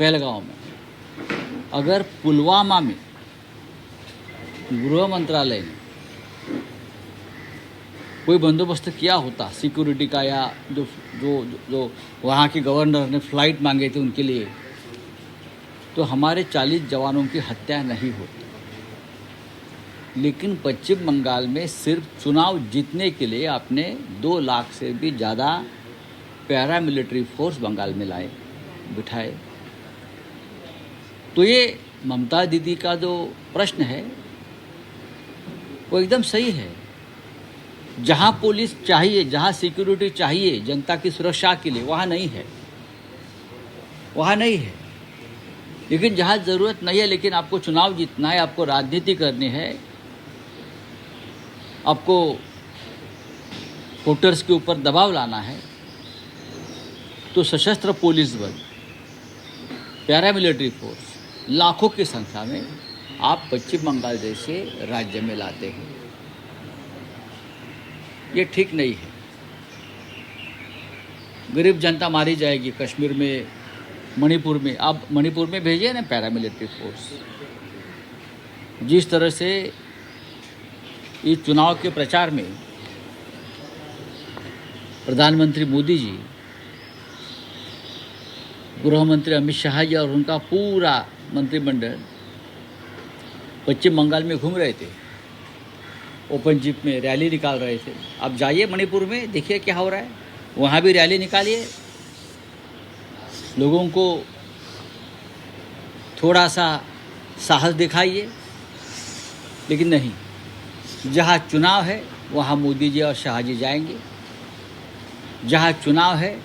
पहलगांव में, अगर पुलवामा में गृह मंत्रालय ने कोई बंदोबस्त किया होता सिक्योरिटी का, या जो जो जो वहाँ के गवर्नर ने फ़्लाइट मांगे थे उनके लिए, तो हमारे 40 जवानों की हत्या नहीं होती। लेकिन पश्चिम बंगाल में सिर्फ चुनाव जीतने के लिए आपने 2 लाख से भी ज़्यादा पैरामिलिट्री फोर्स बंगाल में लाए, बिठाए। तो ये ममता दीदी का जो प्रश्न है वो एकदम सही है। जहाँ पुलिस चाहिए, जहाँ सिक्योरिटी चाहिए जनता की सुरक्षा के लिए, वहाँ नहीं है, वहाँ नहीं है। लेकिन जहाँ ज़रूरत नहीं है, लेकिन आपको चुनाव जीतना है, आपको राजनीति करनी है, आपको वोटर्स के ऊपर दबाव लाना है, तो सशस्त्र पुलिस बल, पैरामिलिट्री फोर्स लाखों की संख्या में आप पश्चिम बंगाल जैसे राज्य में लाते हैं। ये ठीक नहीं है। गरीब जनता मारी जाएगी कश्मीर में, मणिपुर में। आप मणिपुर में भेजिए ना पैरामिलिट्री फोर्स। जिस तरह से इस चुनाव के प्रचार में प्रधानमंत्री मोदी जी, गृह मंत्री अमित शाह जी और उनका पूरा मंत्रिमंडल पश्चिम बंगाल में घूम रहे थे, ओपन जीप में रैली निकाल रहे थे। आप जाइए मणिपुर में, देखिए क्या हो रहा है। वहाँ भी रैली निकालिए, लोगों को थोड़ा सा साहस दिखाइए। लेकिन नहीं, जहाँ चुनाव है वहाँ मोदी जी और शाह जी जाएंगे। जहाँ चुनाव है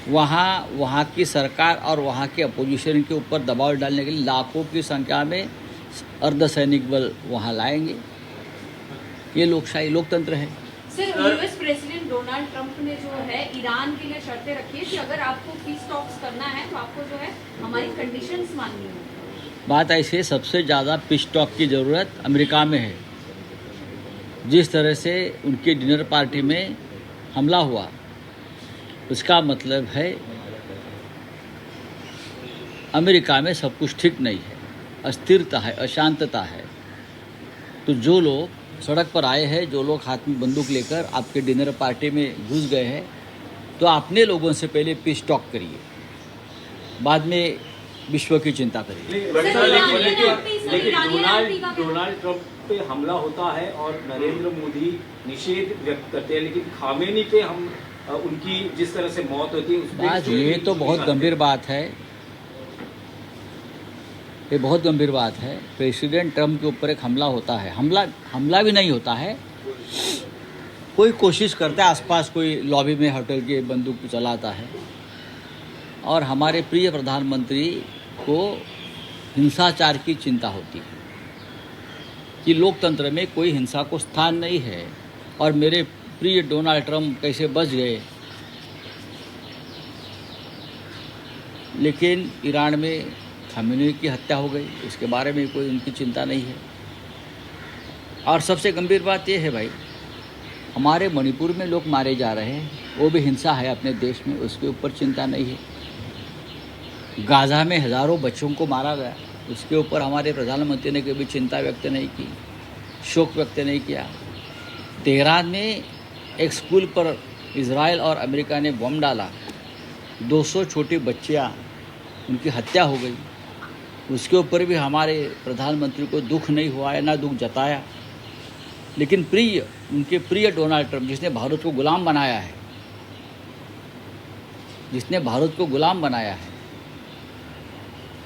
वहाँ की सरकार और वहाँ के अपोजिशन के ऊपर दबाव डालने के लिए लाखों की संख्या में अर्धसैनिक बल वहाँ लाएंगे। ये लोकशाही, लोकतंत्र है। Sir, US president Donald Trump ने जो है ईरान के लिए शर्तें रखी है कि अगर आपको पीस टॉक्स करना है तो आपको जो है हमारी कंडीशंस माननी होगी। बात ऐसे, सबसे ज़्यादा पीस टॉक की ज़रूरत अमेरिका में है। जिस तरह से उनकी डिनर पार्टी में हमला हुआ, उसका मतलब है अमेरिका में सब कुछ ठीक नहीं है, अस्थिरता है, अशांतता है। तो जो लोग सड़क पर आए हैं, जो लोग हाथ में बंदूक लेकर आपके डिनर पार्टी में घुस गए हैं, तो अपने लोगों से पहले पीस टॉक करिए, बाद में विश्व की चिंता करिए। लेकिन डोनाल्ड ट्रंप पे हमला होता है और नरेंद्र मोदी निषेध व्यक्त करते हैं, लेकिन खामेनी पे हम उनकी जिस तरह से मौत होती है उस बात, ये तो बहुत गंभीर बात है। ये बहुत गंभीर बात है। प्रेसिडेंट ट्रंप के ऊपर एक हमला होता है, हमला भी नहीं होता है, कोई कोशिश करता है, आसपास कोई लॉबी में होटल के बंदूक चलाता है। और हमारे प्रिय प्रधानमंत्री को हिंसाचार की चिंता होती है कि लोकतंत्र में कोई हिंसा को स्थान नहीं है। और मेरे प्रिय डोनाल्ड ट्रंप कैसे बच गए। लेकिन ईरान में खामेनी की हत्या हो गई, इसके बारे में कोई उनकी चिंता नहीं है। और सबसे गंभीर बात यह है भाई, हमारे मणिपुर में लोग मारे जा रहे हैं, वो भी हिंसा है अपने देश में, उसके ऊपर चिंता नहीं है। गाज़ा में हज़ारों बच्चों को मारा गया, उसके ऊपर हमारे प्रधानमंत्री ने कभी चिंता व्यक्त नहीं की, शोक व्यक्त नहीं किया। तेहरान में एक स्कूल पर इजराइल और अमेरिका ने बम डाला, 200 छोटी बच्चियाँ, उनकी हत्या हो गई। उसके ऊपर भी हमारे प्रधानमंत्री को दुख नहीं हुआ है, ना दुख जताया। लेकिन उनके प्रिय डोनाल्ड ट्रंप, जिसने भारत को गुलाम बनाया है,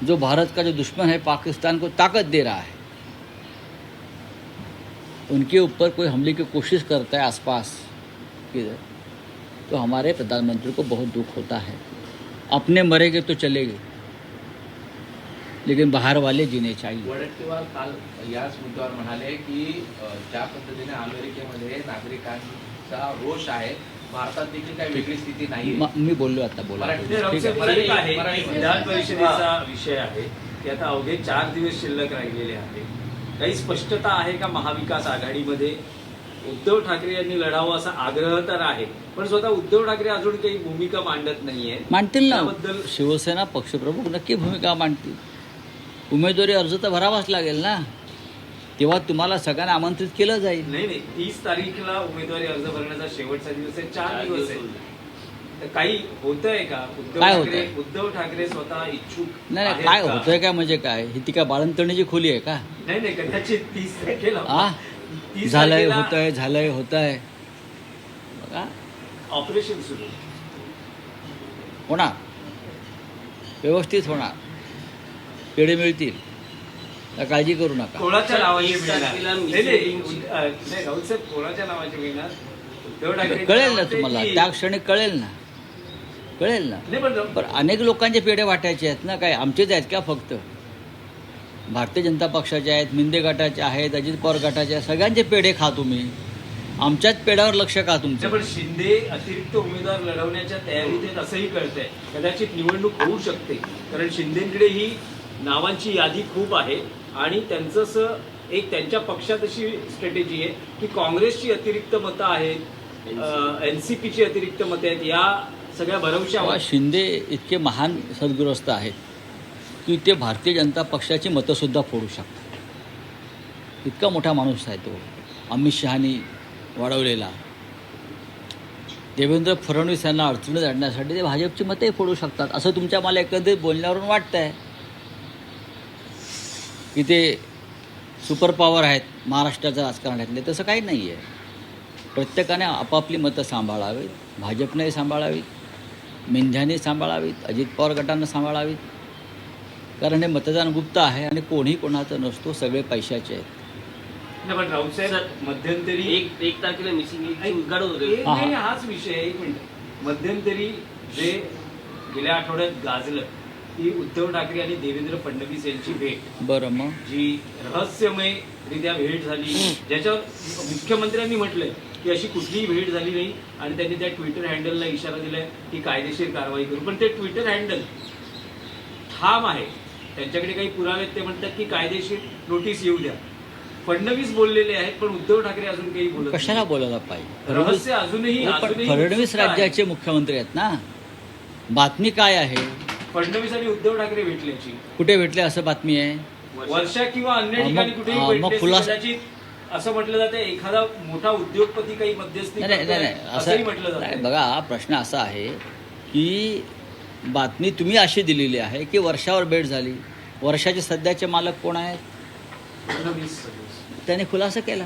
जो भारत का जो दुश्मन है, पाकिस्तान को ताकत दे रहा है, उनके ऊपर कोई हमले की कोशिश करता है आसपास किधर, तो हमारे प्रधानमंत्री को बहुत दुख होता है। अपने मरेंगे तो चलेंगे, लेकिन बाहर वाले जीने चाहिए। वडेट्टीवार काल याच मुद्द्यावर म्हणाले की ज्या पद्धतीने अमेरिकेमध्ये नागरिकांचा रोष आहे, भारतात देखील काही वेगळी स्थिती नाही। मी बोललो आता, बोला ठीक आहे। विधान परिषदेचा विषय आहे की आता अवघे 4 दिवस शिल्लक राहिलेले आहेत, काही स्पष्टता आहे का महाविकास आघाडीमध्ये उद्धव ठाकरे यांनी लढावं असा आग्रह तर आहे, पण स्वतः उद्धव ठाकरे अजून काही भूमिका मांडत नाहीये. मांडतील ना, त्याबद्दल शिवसेना पक्षप्रमुख नक्की भूमिका मांडतील. उमेदवारी अर्ज तर भरावाच लागेल ना, तेव्हा तुम्हाला सगळ्यांना आमंत्रित केलं जाईल. नाही 30 तारीखला उमेदवारी अर्ज भरण्याचा शेवटचा दिवस आहे, 4 दिवस आहे. तर काही होतंय का? काय होतंय? उद्धव ठाकरे स्वतः इच्छुक नाही आहेत काय का? होतंय काय म्हणजे काय, ही ती काय बाळंतणीची खोली आहे का? नाही कदाचित 30 तारखेला आ 30 झालंय तारखेला होतंय बघा, ऑपरेशन सुरू. होणार, व्यवस्थित होणार, पेढे मिळतील, तर काळजी करू नका. कोणाच्या नावाचे एक मिळणार? तारखेला नाही राहुल साहेब, कोणाच्या नावाचे मिळणार? उद्धव ठाकरे कळेल ना तुम्हाला, त्या क्षणी कळेल ना. नाही पण अनेक लोकांचे पेढे वाटायचे आहेत ना, काय आमचेच आहेत का फक्त? भारतीय जनता पक्षाचे आहेत, मिंदे गटाचे आहेत, अजित पवार गटाचे आहेत, सगळ्यांचे पेढे खा तुम्ही, आमच्याच पेढ्यावर लक्ष का तुमचं? पण शिंदे अतिरिक्त उमेदवार लढवण्याच्या तयारीत आहेत असंही कळतंय. कदाचित निवडणूक होऊ शकते, कारण शिंदेकडे ही नावांची यादी खूप आहे आणि त्यांचं असं एक त्यांच्या पक्षात अशी स्ट्रॅटेजी आहे की काँग्रेसची अतिरिक्त मतं आहेत, एनसीपीची अतिरिक्त मतं आहेत, या सगळ्या भरवशावर शिंदे इतके महान सद्गृहस्थ आहेत की ते भारतीय जनता पक्षाची मतंसुद्धा फोडू शकतात. इतका मोठा माणूस आहे तो. अमित शहानी वाढवलेला, देवेंद्र फडणवीस यांना अडचणीत आणण्यासाठी ते भाजपची मतंही फोडू शकतात, असं तुमच्या मला एकंदरीत बोलण्यावरून वाटतंय की ते सुपर पॉवर आहेत महाराष्ट्राच्या राजकारणातले. तसं काही नाही आहे. प्रत्येकाने आपापली मतं सांभाळावीत, भाजपनेही सांभाळावीत, मेंढ्याने सांभाळावीत, अजित पवार गटानं सांभाळावीत, कारण हे मतदान गुप्त आहे आणि कोणी कोणाचं नसतो, सगळे पैशाचे आहेत. पण राऊत साहेब मध्यंतरी एक तारखेला मिसिंग उद्घाटन होते. नाही, हाच विषय आहे. एक मिनिट, मध्यंतरी जे गेल्या आठवड्यात गाजलं ती उद्धव ठाकरे आणि देवेंद्र फडणवीस यांची भेट, बरं, मग जी रहस्यमयरित्या भेट झाली, ज्याच्यावर मुख्यमंत्र्यांनी म्हटलंय की अशी कुठलीही भेट झाली नाही आणि त्यांनी त्या ट्विटर हँडलला इशारा दिलाय की कायदेशीर कारवाई करू. पण ते ट्विटर हँडल ठाम आहे, त्यांच्याकडे काही पुरावे आहेत. ते म्हणतात की कायदेशीर नोटीस येऊ द्या. फडणवीस बोललेले आहेत, पण उद्धव ठाकरे अजून काही बोलत कशाला नाही. बोलायला पाहिजे? रहस्य अजूनही पण फडणवीस उत्सुकता आहे. राज्याचे मुख्यमंत्री आहेत ना. बातमी काय आहे? फडणवीस आणि उद्धव ठाकरे भेटल्याची कुठे भेटले असं बातमी आहे? वर्षा किंवा अन्य मग- ठिकाणी कुठेही मग भेटले खुलासा- कदाचित असं म्हटलं जातं एखादा मोठा उद्योगपती काही मध्यस्थी नाही करतोय, असंही म्हटलं असं नाही. जातं. बघा, प्रश्न असा आहे की बातमी तुम्ही अशी दिलेली आहे की वर्षावर भेट झाली. वर्षाचे सध्याचे मालक कोण आहेत? फडणवीस. त्याने खुलासा केला,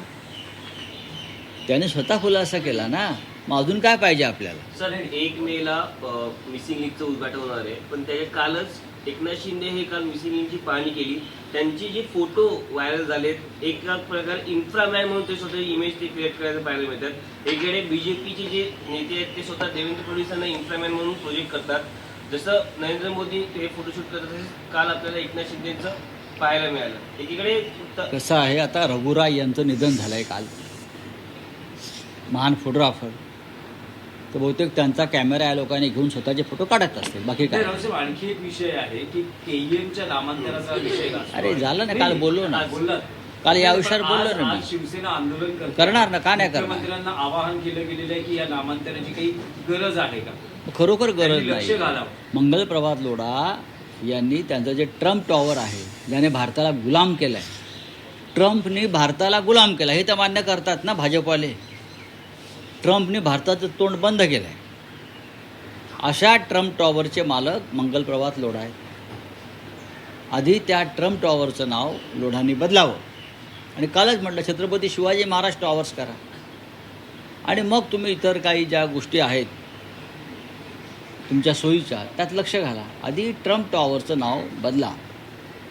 त्याने स्वतः खुलासा केला ना. मग अजून काय पाहिजे आपल्याला? सर 1 मेला मिसिंग लिंकचं उद्घाटन होणार आहे, पण त्याच्या कालच एकनाथ शिंदे हे काल मिसिंग लिंकची पाहणी केली. त्यांचे जे फोटो व्हायरल झालेत, एका प्रकार इन्फ्रामॅन म्हणून ते स्वतः इमेज ते क्रिएट करायला पाहायला मिळतात. एकीकडे बीजेपीचे जे नेते आहेत ते स्वतः देवेंद्र फडणवीसांना इन्फ्रामॅन म्हणून प्रोजेक्ट करतात. जसं नरेंद्र मोदी हे फोटोशूट करतात, तसंच काल आपल्याला एकनाथ शिंदेचं पाहायला मिळालं. एकीकडे कसं आहे, आता रघुराय यांचं निधन झालं आहे काल, महान फोटोग्राफर. तर बहुतेक त्यांचा कॅमेरा या लोकांनी घेऊन स्वतःचे फोटो काढत असतील, बाकी काय. रावसाहेब, आणखी एक विषय आहे की केईएमच्या नामांतराचा विषय गाजतो. अरे झालं ना, काल बोललो ना. बोललात. काल या विषयावर पण बोललो ना आज मी. शिवसेना आंदोलन करते. करणार ना, का नाही करणार? मुख्यमंत्र्यांना आवाहन केलं गेलेलं आहे की या नामांतराची काही गरज आहे का? खरोखर गरज त्यांनी लक्ष नाही. घालावं. मंगल प्रभात लोढा यांनी त्यांचं जे ट्रम्प टॉवर आहे, ज्याने भारताला गुलाम केलं आहे, ट्रम्पने भारताला गुलाम केला, हे तर मान्य करतात ना भाजपवाले. ट्रम्पने भारताचं तोंड बंद केलं आहे. अशा ट्रम्प टॉवरचे मालक मंगल प्रभात लोढा आहेत. आधी त्या ट्रम्प टॉवरचं नाव लोढांनी बदलावं आणि कालच म्हटलं छत्रपती शिवाजी महाराज टॉवर्स करा, आणि मग तुम्ही इतर काही ज्या गोष्टी आहेत तुमच्या सोयीच्या त्यात लक्ष घाला. आधी ट्रम्प टॉवरचं नाव बदला.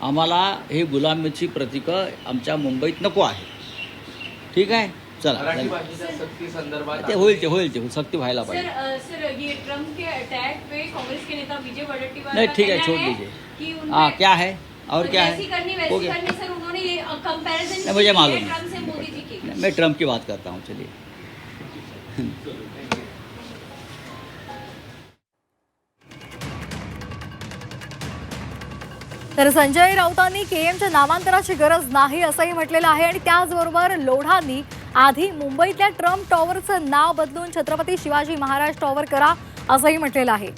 आम्हाला हे गुलामीची प्रतीकं आमच्या मुंबईत नको आहे. ठीक आहे, चला. मराठी भाषेच्या सक्ती संदर्भात ते होईल सक्ती व्हायला पाहिजे. सर ये ट्रम्प के अटैक पे कांग्रेस के नेता विजय वडेट्टीवार नहीं, का ठीक है, कहना छोड़ है दीजिए. कि हाँ, उनमें क्या है और क्या जैसी करनी है? वैसी हो गया. करनी, सर उन्होंने ये कंपैरिजन नहीं, मुझे मालूम है. ट्रम्प से मोदी जी की. मैं ट्रम्प की बात करता हूँ. चलिए. तर संजय राऊतांनी केएमच्या नामांतराची गरज नाही असंही म्हटलेलं आहे आणि त्याचबरोबर लोढांनी आधी मुंबईतल्या ट्रम्प टॉवरचं नाव बदलून छत्रपती शिवाजी महाराज टॉवर करा असंही म्हटलेलं आहे.